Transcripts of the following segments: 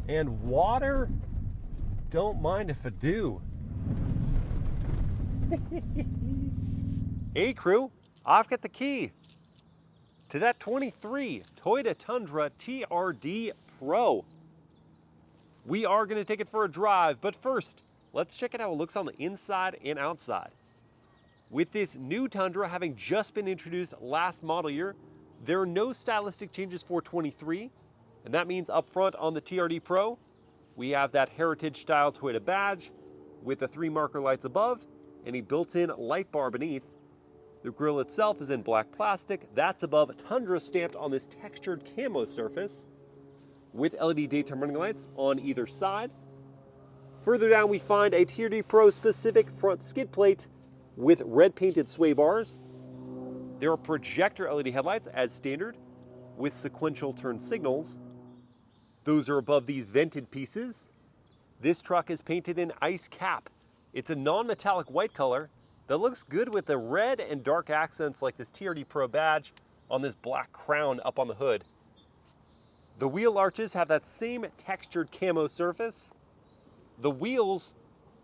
And water, don't mind if I do. Hey crew, I've got the key to that 23 Toyota Tundra TRD Pro. We are going to take it for a drive, but first, let's check out how it looks on the inside and outside. With this new Tundra having just been introduced last model year, there are no stylistic changes for 23, and that means up front on the TRD Pro, we have that heritage style Toyota badge with the 3 marker lights above and a built-in light bar beneath. The grille itself is in black plastic. That's above Tundra stamped on this textured camo surface with LED daytime running lights on either side. Further down, we find a TRD Pro specific front skid plate with red painted sway bars. There are projector LED headlights as standard with sequential turn signals. Those are above these vented pieces. This truck is painted in ice cap. It's a non-metallic white color that looks good with the red and dark accents like this TRD Pro badge on this black crown up on the hood. The wheel arches have that same textured camo surface. The wheels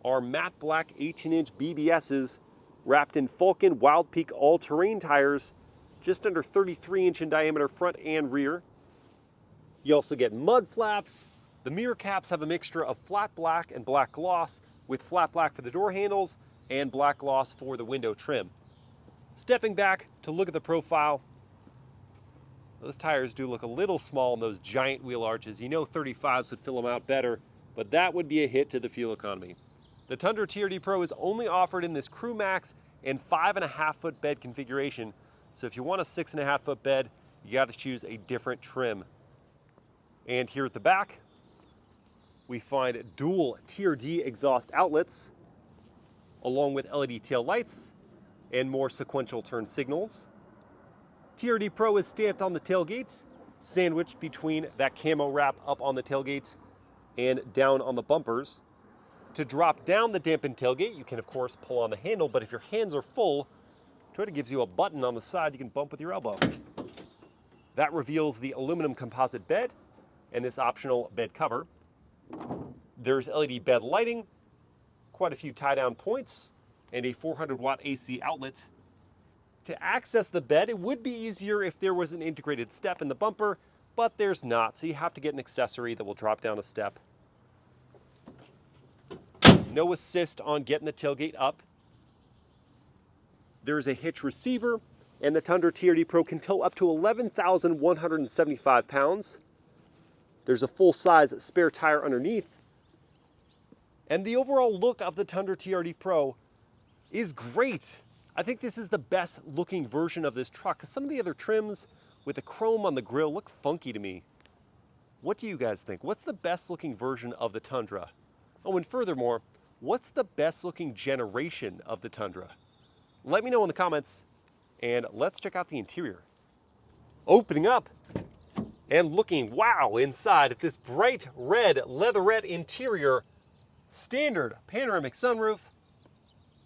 are matte black 18-inch BBSs wrapped in Falken Wild Peak all-terrain tires, just under 33-inch in diameter front and rear. You also get mud flaps. The mirror caps have a mixture of flat black and black gloss, with flat black for the door handles and black gloss for the window trim. Stepping back to look at the profile, those tires do look a little small in those giant wheel arches. You know 35s would fill them out better, but that would be a hit to the fuel economy. The Tundra TRD Pro is only offered in this Crew Max and 5.5 foot bed configuration, so if you want a 6.5 foot bed, you got to choose a different trim. And here at the back, we find dual TRD exhaust outlets, along with LED tail lights and more sequential turn signals. TRD Pro is stamped on the tailgate, sandwiched between that camo wrap up on the tailgate and down on the bumpers. To drop down the dampened tailgate, you can of course pull on the handle, but if your hands are full, Toyota gives you a button on the side you can bump with your elbow. That reveals the aluminum composite bed and this optional bed cover. There's LED bed lighting, quite a few tie-down points, and a 400-watt AC outlet. To access the bed, it would be easier if there was an integrated step in the bumper, but there's not, so you have to get an accessory that will drop down a step. No assist on getting the tailgate up. There's a hitch receiver, and the Tundra TRD Pro can tow up to 11,175 pounds. There's a full-size spare tire underneath. And the overall look of the Tundra TRD Pro is great. I think this is the best looking version of this truck. Some of the other trims with the chrome on the grille look funky to me. What do you guys think? What's the best looking version of the Tundra? Oh, and furthermore, what's the best looking generation of the Tundra? Let me know in the comments, and let's check out the interior. Opening up and looking, wow, inside at this bright red leatherette interior, standard panoramic sunroof,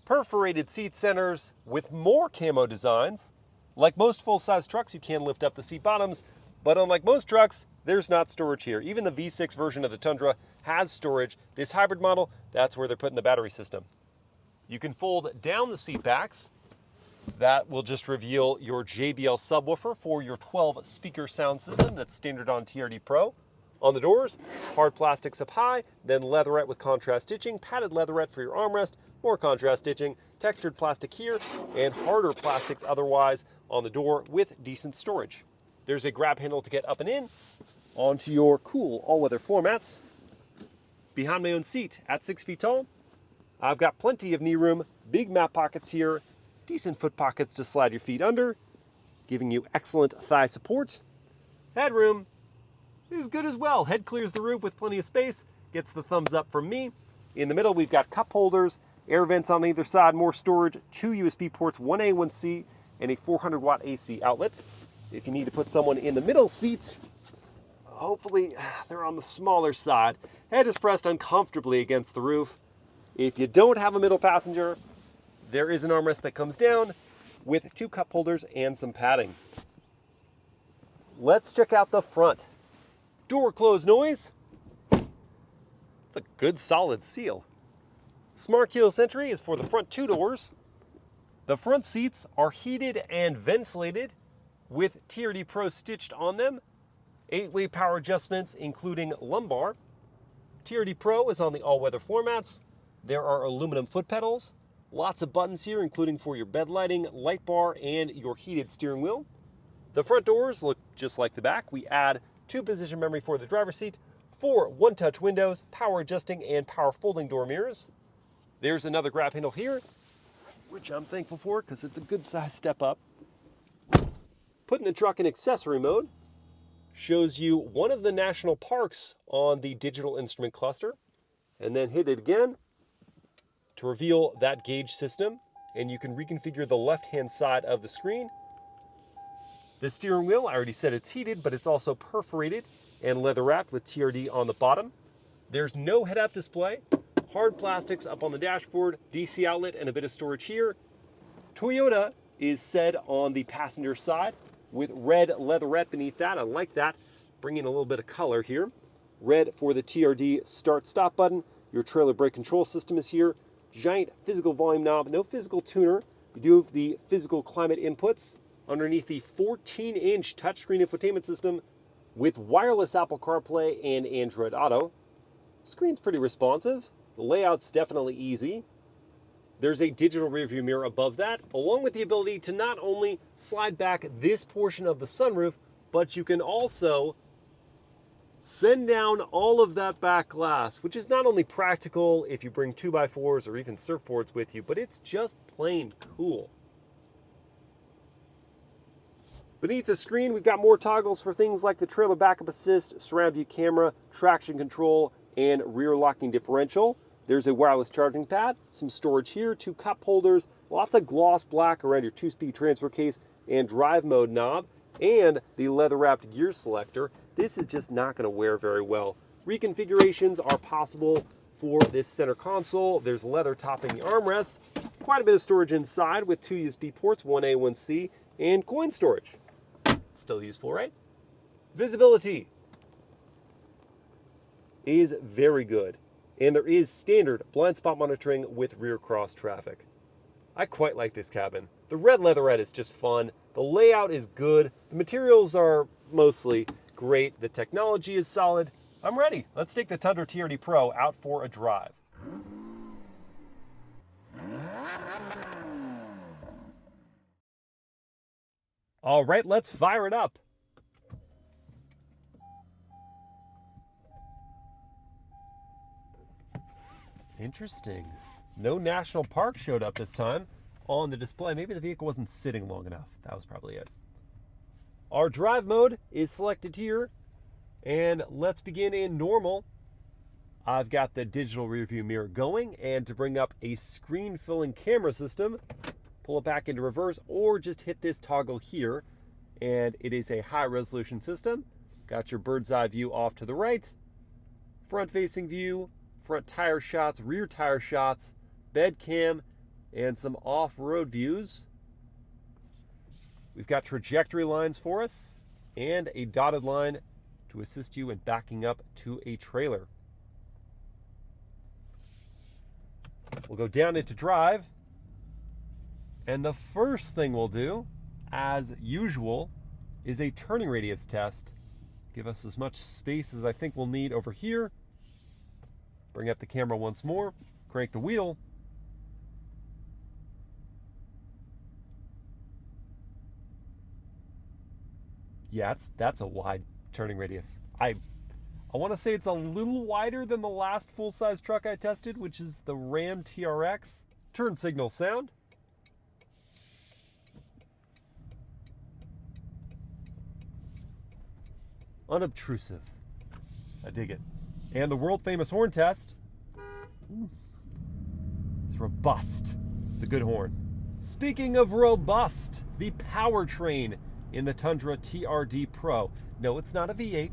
perforated seat centers with more camo designs. Like most full-size trucks, you can lift up the seat bottoms, but unlike most trucks, there's not storage here. Even the V6 version of the Tundra has storage. This hybrid model, that's where they're putting the battery system. You can fold down the seat backs. That will just reveal your JBL subwoofer for your 12-speaker sound system that's standard on TRD Pro. On the doors, hard plastics up high, then leatherette with contrast stitching, padded leatherette for your armrest, more contrast stitching, textured plastic here, and harder plastics otherwise on the door with decent storage. There's a grab handle to get up and in onto your cool all-weather floor mats. Behind my own seat at 6 feet tall, I've got plenty of knee room, big map pockets here, decent foot pockets to slide your feet under, giving you excellent thigh support. Headroom is good as well. Head clears the roof with plenty of space, gets the thumbs up from me. In the middle, we've got cup holders, air vents on either side, more storage, 2 USB ports, 1A, 1C, and a 400-watt AC outlet. If you need to put someone in the middle seat, hopefully they're on the smaller side. Head is pressed uncomfortably against the roof. If you don't have a middle passenger, there is an armrest that comes down with 2 cup holders and some padding. Let's check out the front. Door close noise. a good solid seal. Smart keyless entry is for the front two doors. The front seats are heated and ventilated with TRD Pro stitched on them. 8-way power adjustments including lumbar. TRD Pro is on the all-weather floor mats. There are aluminum foot pedals. Lots of buttons here, including for your bed lighting, light bar, and your heated steering wheel. The front doors look just like the back. We add 2-position memory for the driver's seat, 4 one-touch windows, power adjusting and power folding door mirrors. There's another grab handle here, which I'm thankful for because it's a good size step up. Putting the truck in accessory mode shows you one of the national parks on the digital instrument cluster, and then hit it again to reveal that gauge system, and you can reconfigure the left-hand side of the screen. The steering wheel, I already said it's heated, but it's also perforated and leather wrapped with TRD on the bottom. There's no head-up display, hard plastics up on the dashboard, DC outlet, and a bit of storage here. Toyota is said on the passenger side with red leatherette beneath that. I like that, bringing a little bit of color here. Red for the TRD start-stop button. Your trailer brake control system is here. Giant physical volume knob, no physical tuner. You do have the physical climate inputs underneath the 14-inch touchscreen infotainment system with wireless Apple CarPlay and Android Auto. Screen's pretty responsive. The layout's definitely easy. There's a digital rearview mirror above that, along with the ability to not only slide back this portion of the sunroof, but you can also send down all of that back glass, which is not only practical if you bring 2x4s or even surfboards with you, but it's just plain cool. Beneath the screen, we've got more toggles for things like the trailer backup assist, surround view camera, traction control, and rear locking differential. There's a wireless charging pad, some storage here, 2 cup holders, lots of gloss black around your 2-speed transfer case and drive mode knob, and the leather-wrapped gear selector. This is just not going to wear very well. Reconfigurations are possible for this center console. There's leather topping the armrests, quite a bit of storage inside with 2 USB ports, 1A, 1C, and coin storage. Still useful, right? Visibility is very good, and there is standard blind spot monitoring with rear cross traffic. I quite like this cabin. The red leatherette is just fun. The layout is good. The materials are mostly great. The technology is solid. I'm ready. Let's take the Tundra TRD Pro out for a drive. All right, let's fire it up. Interesting. No national park showed up this time on the display. Maybe the vehicle wasn't sitting long enough. That was probably it. Our drive mode is selected here, and let's begin in normal. I've got the digital rear view mirror going, and to bring up a screen filling camera system, pull it back into reverse, or just hit this toggle here, and it is a high resolution system. Got your bird's eye view off to the right, front facing view, front tire shots, rear tire shots, bed cam, and some off-road views. We've got trajectory lines for us, and a dotted line to assist you in backing up to a trailer. We'll go down into drive, and the first thing we'll do, as usual, is a turning radius test. Give us as much space as I think we'll need over here. Bring up the camera once more, crank the wheel. Yeah, that's a wide turning radius. I want to say it's a little wider than the last full-size truck I tested, which is the Ram TRX. Turn signal sound. Unobtrusive. I dig it. And the world-famous horn test. It's robust. It's a good horn. Speaking of robust, the Powertrain in the Tundra TRD Pro. No, it's not a V8.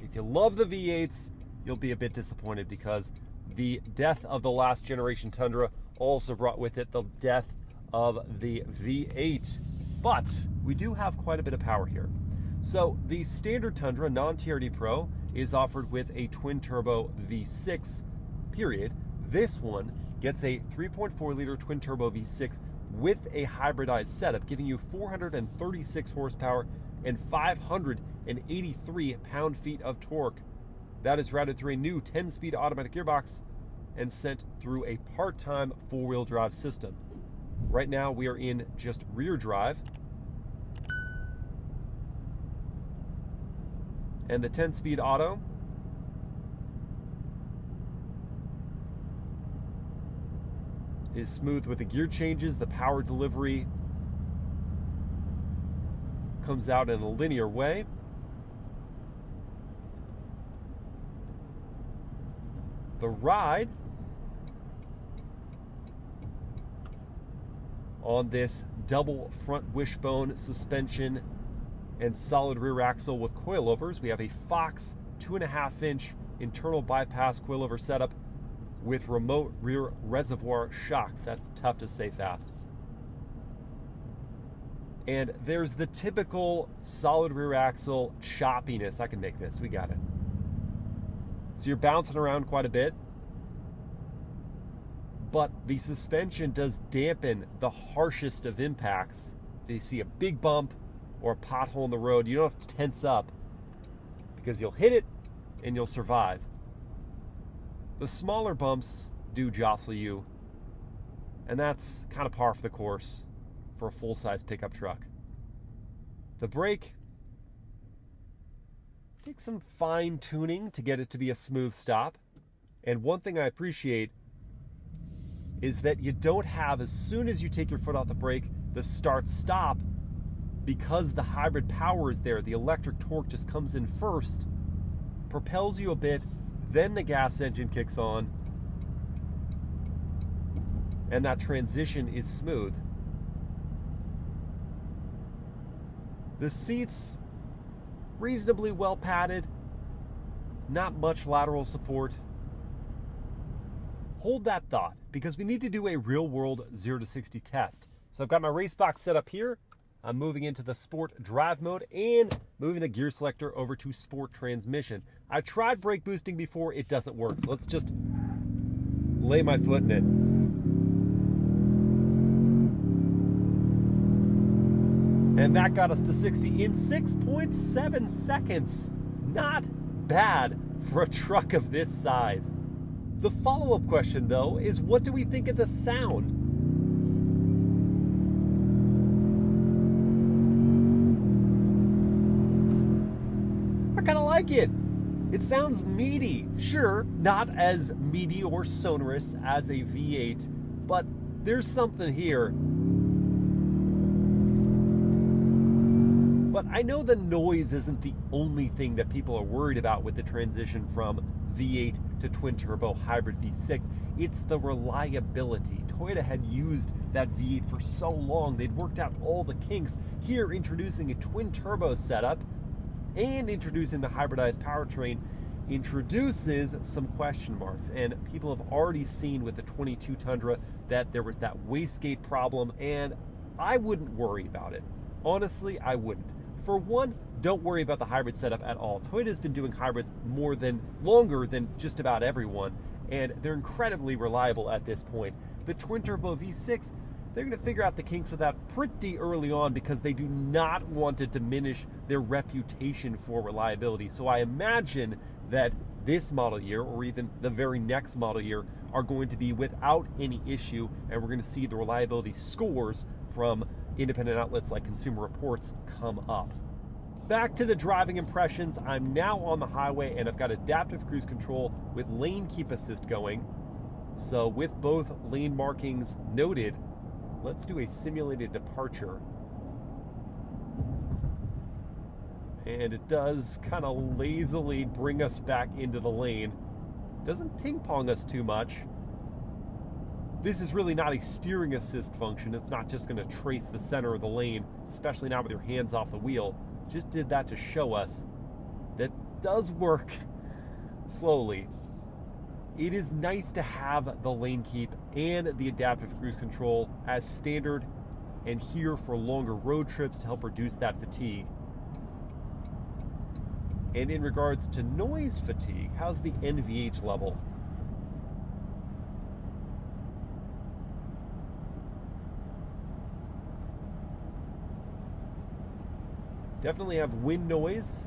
If you love the V8s, you'll be a bit disappointed because the death of the last generation Tundra also brought with it the death of the V8. But we do have quite a bit of power here. So the standard Tundra non-TRD Pro is offered with a twin-turbo V6 period. This one gets a 3.4 liter twin turbo V6 with a hybridized setup, giving you 436 horsepower and 583 pound-feet of torque. That is routed through a new 10-speed automatic gearbox and sent through a part-time four-wheel drive system. Right now we are in just rear drive, and the 10-speed auto is smooth with the gear changes. The power delivery comes out in a linear way. The ride on this double front wishbone suspension and solid rear axle with coilovers. We have a Fox 2.5-inch internal bypass coilover setup with remote rear reservoir shocks. That's tough to say fast. And there's the typical solid rear axle choppiness. I can make this, we got it. So you're bouncing around quite a bit, but the suspension does dampen the harshest of impacts. If you see a big bump or a pothole in the road, you don't have to tense up because you'll hit it and you'll survive. The smaller bumps do jostle you, and that's kind of par for the course for a full-size pickup truck. The brake takes some fine-tuning to get it to be a smooth stop, and one thing I appreciate is that you don't have, as soon as you take your foot off the brake, the start-stop. Because the hybrid power is there, the electric torque just comes in first, propels you a bit, then the gas engine kicks on, and that transition is smooth. The seats, reasonably well padded, not much lateral support. Hold that thought, because we need to do a real-world 0 to 60 test. So I've got my race box set up here. I'm moving into the sport drive mode and moving the gear selector over to sport transmission. I tried brake boosting before, it doesn't work. So let's just lay my foot in it. And that got us to 60 in 6.7 seconds. Not bad for a truck of this size. The follow-up question though is, what do we think of the sound? I kind of like it. It sounds meaty. Sure, not as meaty or sonorous as a V8, but there's something here. But I know the noise isn't the only thing that people are worried about with the transition from V8 to twin-turbo hybrid V6. It's the reliability. Toyota had used that V8 for so long. They'd worked out all the kinks. Here, introducing a twin-turbo setup and introducing the hybridized powertrain introduces some question marks. And people have already seen with the 22 Tundra that there was that wastegate problem, and I wouldn't worry about it. Honestly, I wouldn't. For one, don't worry about the hybrid setup at all. Toyota's been doing hybrids longer than just about everyone, and they're incredibly reliable at this point. The twin-turbo V6, they're going to figure out the kinks with that pretty early on because they do not want to diminish their reputation for reliability. So I imagine that this model year, or even the very next model year, are going to be without any issue, and we're going to see the reliability scores from independent outlets like Consumer Reports come up. Back to the driving impressions. I'm now on the highway and I've got adaptive cruise control with lane keep assist going. So with both lane markings noted, let's do a simulated departure. And it does kind of lazily bring us back into the lane. Doesn't ping pong us too much. This is really not a steering assist function. It's not just going to trace the center of the lane, especially now with your hands off the wheel. Just did that to show us that does work slowly. It is nice to have the lane keep and the adaptive cruise control as standard and here for longer road trips to help reduce that fatigue. And in regards to noise fatigue, how's the NVH level? Definitely have wind noise.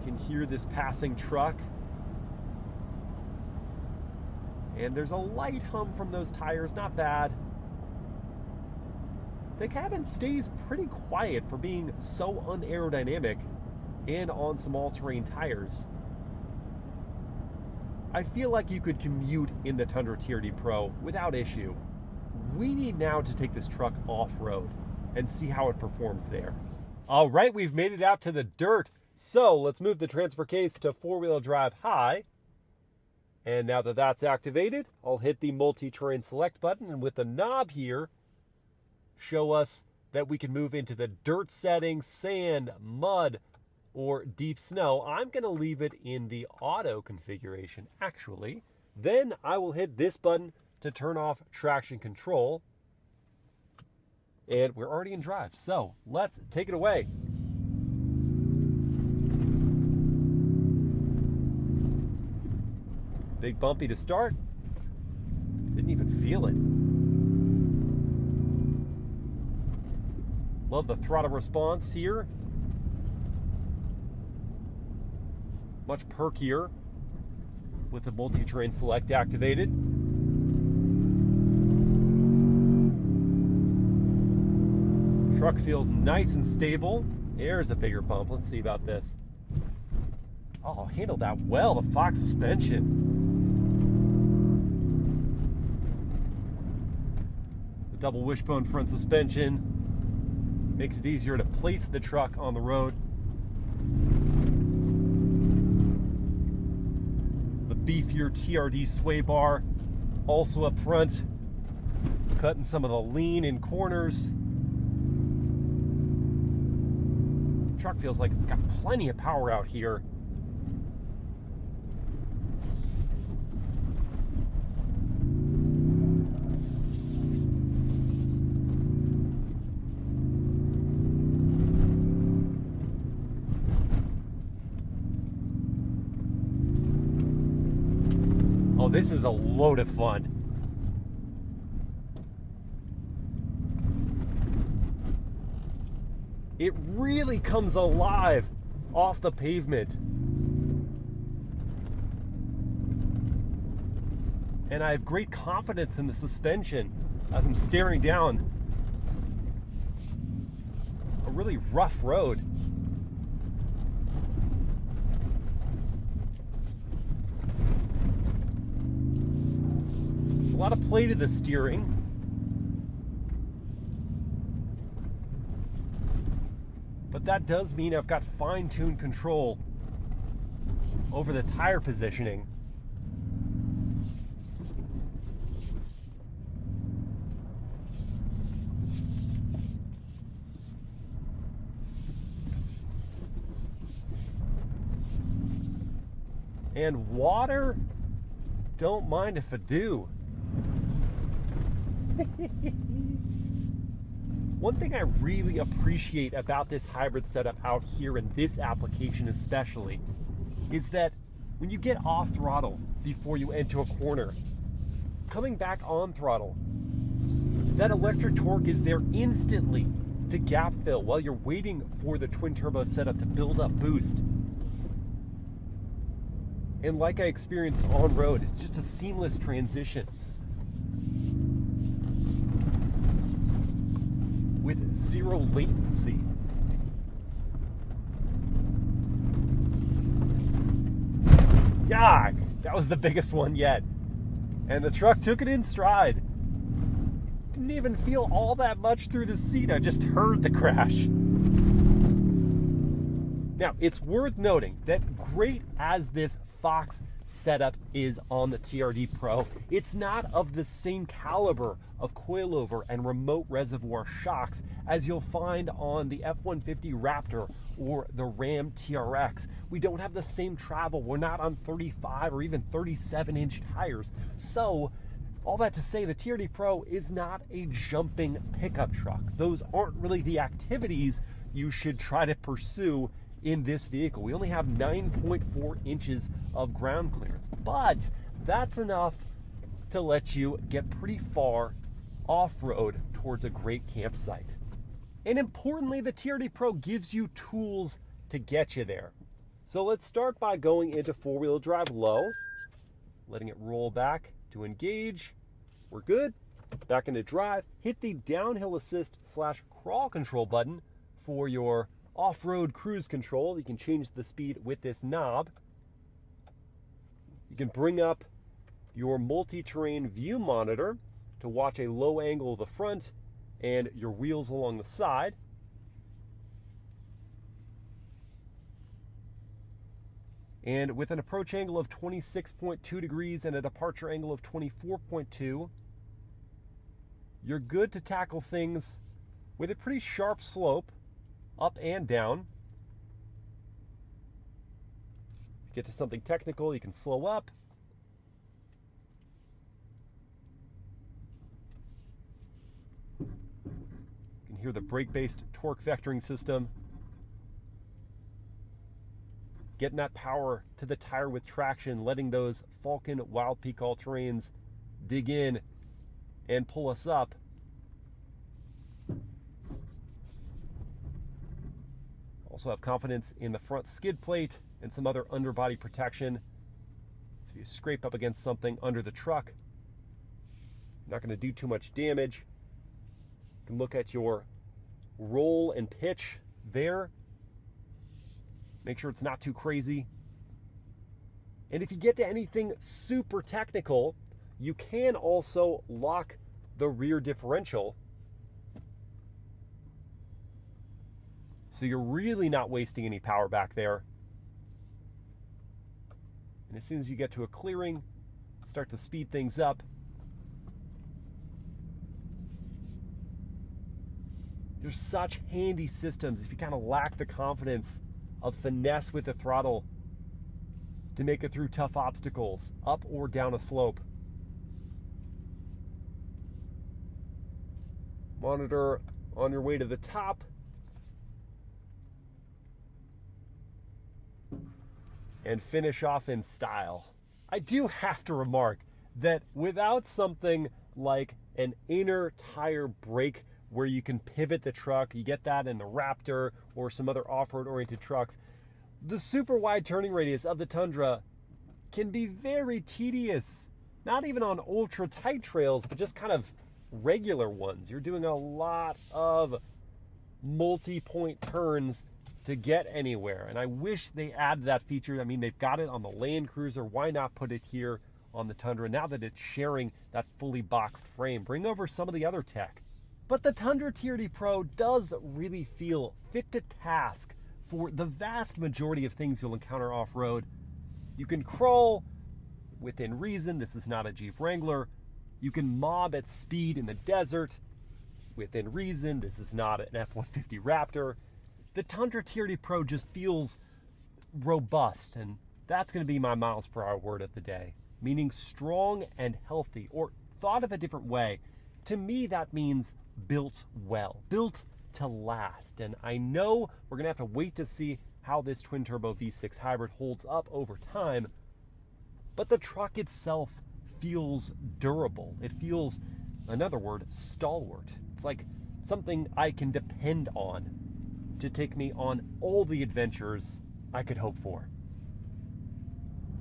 Can hear this passing truck. And there's a light hum from those tires, not bad. The cabin stays pretty quiet for being so unaerodynamic and on some all-terrain tires. I feel like you could commute in the Tundra TRD Pro without issue. We need now to take this truck off-road and see how it performs there. All right, we've made it out to the dirt. So let's move the transfer case to four-wheel drive high. And now that that's activated, I'll hit the multi-terrain select button, and with the knob here, show us that we can move into the dirt setting, sand, mud, or deep snow. I'm going to leave it in the auto configuration, actually. Then I will hit this button to turn off traction control. And we're already in drive, so let's take it away. Big bumpy to start. Didn't even feel it. Love the throttle response here. Much perkier with the multi-terrain select activated. Truck feels nice and stable. There's a bigger bump. Let's see about this. Oh, handled that well, the Fox suspension. The double wishbone front suspension makes it easier to place the truck on the road. The beefier TRD sway bar also up front, cutting some of the lean in corners. The truck feels like it's got plenty of power out here. Oh, this is a load of fun. It really comes alive off the pavement. And I have great confidence in the suspension as I'm staring down a really rough road. There's a lot of play to the steering. But that does mean I've got fine-tuned control over the tire positioning. And water, don't mind if I do. One thing I really appreciate about this hybrid setup out here in this application especially is that when you get off throttle before you enter a corner, coming back on throttle, that electric torque is there instantly to gap fill while you're waiting for the twin turbo setup to build up boost. And like I experienced on road, it's just a seamless transition with zero latency. Yeah, that was the biggest one yet. And the truck took it in stride. Didn't even feel all that much through the seat, I just heard the crash. Now, it's worth noting that great as this Fox setup is on the TRD Pro, it's not of the same caliber of coilover and remote reservoir shocks as you'll find on the F-150 Raptor or the Ram TRX. We don't have the same travel. We're not on 35 or even 37-inch tires. So, all that to say, the TRD Pro is not a jumping pickup truck. Those aren't really the activities you should try to pursue in this vehicle. We only have 9.4 inches of ground clearance, but that's enough to let you get pretty far off-road towards a great campsite. And importantly, the TRD Pro gives you tools to get you there. So let's start by going into four-wheel drive low, letting it roll back to engage. We're good. Back into drive. Hit the downhill assist / crawl control button for your off-road cruise control. You can change the speed with this knob. You can bring up your multi-terrain view monitor to watch a low angle of the front and your wheels along the side. And with an approach angle of 26.2 degrees and a departure angle of 24.2, you're good to tackle things with a pretty sharp slope, up and down. Get to something technical, you can slow up. You can hear the brake-based torque vectoring system. Getting that power to the tire with traction, letting those Falcon Wild Peak all-terrains dig in and pull us up. Also have confidence in the front skid plate and some other underbody protection. So if you scrape up against something under the truck, you're not going to do too much damage. You can look at your roll and pitch there. Make sure it's not too crazy. And if you get to anything super technical, you can also lock the rear differential. So you're really not wasting any power back there. And as soon as you get to a clearing, start to speed things up. There's such handy systems if you kind of lack the confidence of finesse with the throttle to make it through tough obstacles, up or down a slope. Monitor on your way to the top. And finish off in style. I do have to remark that without something like an inner tire brake where you can pivot the truck, you get that in the Raptor or some other off-road oriented trucks, the super wide turning radius of the Tundra can be very tedious. Not even on ultra tight trails, but just kind of regular ones. You're doing a lot of multi-point turns to get anywhere. And I wish they added that feature. I mean, they've got it on the Land Cruiser. Why not put it here on the Tundra now that it's sharing that fully boxed frame? Bring over some of the other tech. But the Tundra TRD Pro does really feel fit to task for the vast majority of things you'll encounter off-road. You can crawl within reason. This is not a Jeep Wrangler. You can mob at speed in the desert within reason. This is not an F-150 Raptor. The Tundra TRD Pro just feels robust, and that's going to be my MilesPerHr word of the day, meaning strong and healthy, or thought of a different way. To me, that means built well, built to last. And I know we're going to have to wait to see how this twin-turbo V6 hybrid holds up over time, but the truck itself feels durable. It feels, another word, stalwart. It's like something I can depend on to take me on all the adventures I could hope for.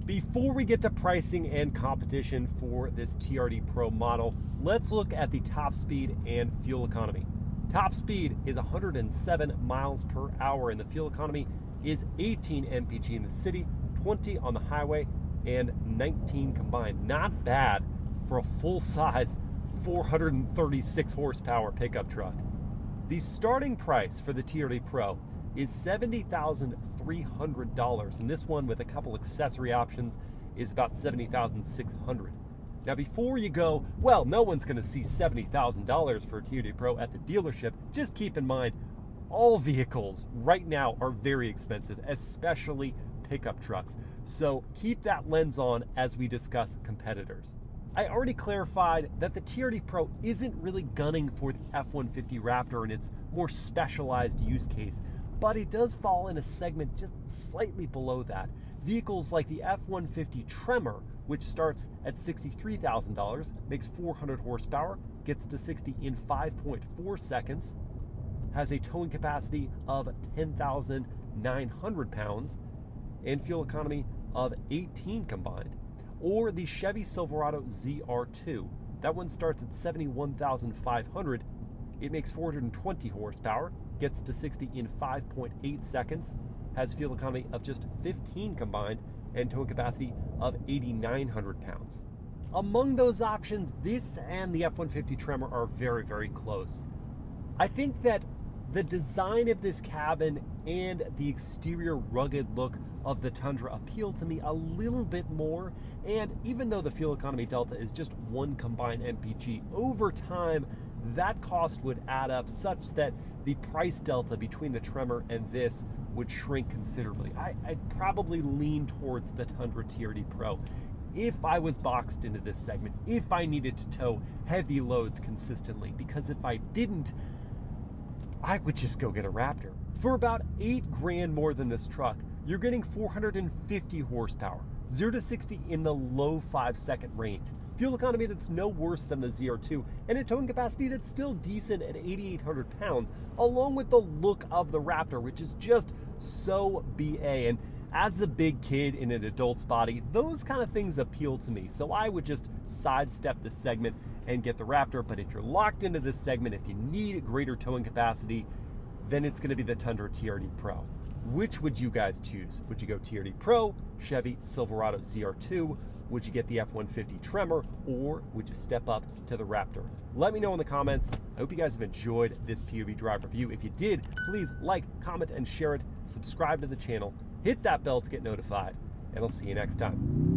Before we get to pricing and competition for this TRD Pro model, let's look at the top speed and fuel economy. Top speed is 107 miles per hour, and the fuel economy is 18 mpg in the city, 20 on the highway, and 19 combined. Not bad for a full-size 436 horsepower pickup truck. The starting price for the TRD Pro is $70,300, and this one with a couple accessory options is about $70,600. Now before you go, well, no one's going to see $70,000 for a TRD Pro at the dealership, just keep in mind all vehicles right now are very expensive, especially pickup trucks. So keep that lens on as we discuss competitors. I already clarified that the TRD Pro isn't really gunning for the F-150 Raptor in its more specialized use case, but it does fall in a segment just slightly below that. Vehicles like the F-150 Tremor, which starts at $63,000, makes 400 horsepower, gets to 60 in 5.4 seconds. has a towing capacity of 10,900 pounds and fuel economy of 18 combined. Or the Chevy Silverado ZR2. That one starts at 71,500. It makes 420 horsepower, gets to 60 in 5.8 seconds, has fuel economy of just 15 combined, and towing capacity of 8,900 pounds. Among those options, this and the F-150 Tremor are very, very close. I think that the design of this cabin and the exterior rugged look of the Tundra appeal to me a little bit more, and even though the fuel economy delta is just one combined MPG, over time that cost would add up such that the price delta between the Tremor and this would shrink considerably. I'd probably lean towards the Tundra TRD Pro if I was boxed into this segment, if I needed to tow heavy loads consistently, because if I didn't, I would just go get a Raptor. For about $8,000 more than this truck, you're getting 450 horsepower, 0 to 60 in the low 5-second range, fuel economy that's no worse than the ZR2, and a towing capacity that's still decent at 8,800 pounds, along with the look of the Raptor, which is just so BA. And as a big kid in an adult's body, those kind of things appeal to me. So I would just sidestep this segment and get the Raptor. But if you're locked into this segment, if you need greater towing capacity, then it's going to be the Tundra TRD Pro. Which would you guys choose? Would you go TRD Pro, Chevy Silverado ZR2? Would you get the F-150 Tremor, or would you step up to the Raptor? Let me know in the comments. I hope you guys have enjoyed this POV drive review. If you did, please like, comment, and share it. Subscribe to the channel. Hit that bell to get notified, and I'll see you next time.